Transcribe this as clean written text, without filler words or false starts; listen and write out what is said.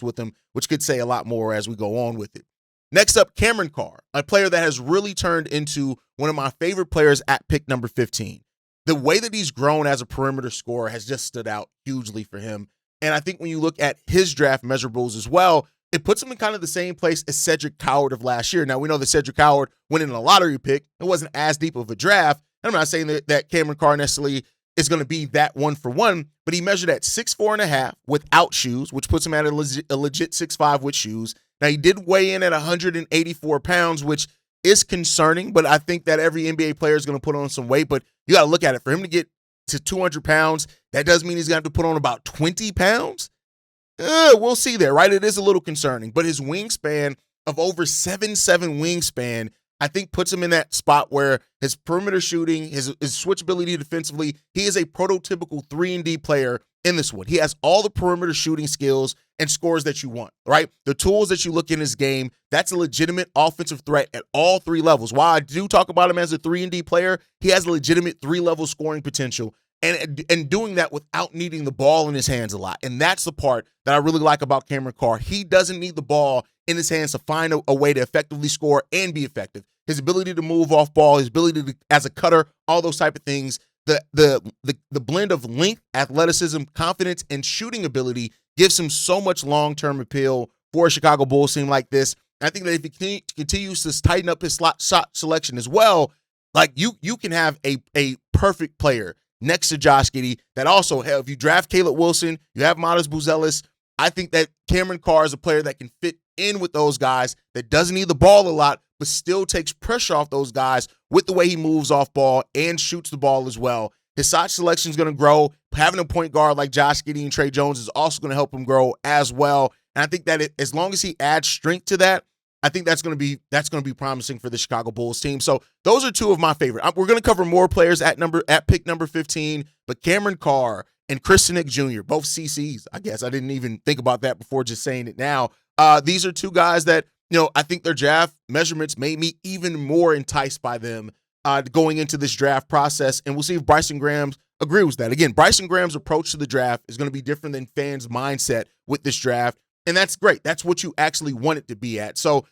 with him, which could say a lot more as we go on with it. Next up, Cameron Carr, a player that has really turned into one of my favorite players at pick number 15. The way that he's grown as a perimeter scorer has just stood out hugely for him. And I think when you look at his draft measurables as well, it puts him in kind of the same place as Cedric Coward of last year. Now, we know that Cedric Coward went in a lottery pick. It wasn't as deep of a draft. And I'm not saying that Cameron Carr necessarily is going to be that 1-for-1, but he measured at 6'4.5" without shoes, which puts him at a legit 6'5" with shoes. Now, he did weigh in at 184 pounds, which is concerning, but I think that every NBA player is going to put on some weight. But you got to look at it. For him to get to 200 pounds, that does mean he's going to have to put on about 20 pounds. We'll see there, right? It is a little concerning, but his wingspan of over 7'7" wingspan, I think puts him in that spot where his perimeter shooting, his switchability defensively, he is a prototypical 3-and-D player in this one. He has all the perimeter shooting skills and scores that you want, right? The tools that you look in his game, that's a legitimate offensive threat at all three levels. While I do talk about him as a 3-and-D player, he has a legitimate 3-level scoring potential. And doing that without needing the ball in his hands a lot. And that's the part that I really like about Cameron Carr. He doesn't need the ball in his hands to find a way to effectively score and be effective. His ability to move off ball, his ability to, as a cutter, all those type of things, the blend of length, athleticism, confidence, and shooting ability gives him so much long-term appeal for a Chicago Bulls team like this. And I think that if he continues to tighten up his shot selection as well, like you can have a perfect player next to Josh Giddey that also, hell, if you draft Caleb Wilson, you have Modest Buzelis, I think that Cameron Carr is a player that can fit in with those guys, that doesn't need the ball a lot, but still takes pressure off those guys with the way he moves off ball and shoots the ball as well. His shot selection is going to grow. Having a point guard like Josh Giddey and Trey Jones is also going to help him grow as well. And I think that as long as he adds strength to that, I think that's going to be promising for the Chicago Bulls team. So those are two of my favorite. We're going to cover more players at pick number 15, but Cameron Carr and Christian Nick Jr., both CCs, I guess. I didn't even think about that before just saying it now. These are two guys that, I think their draft measurements made me even more enticed by them going into this draft process. And we'll see if Bryson Graham agrees with that. Again, Bryson Graham's approach to the draft is going to be different than fans' mindset with this draft. And that's great. That's what you actually want it to be at. So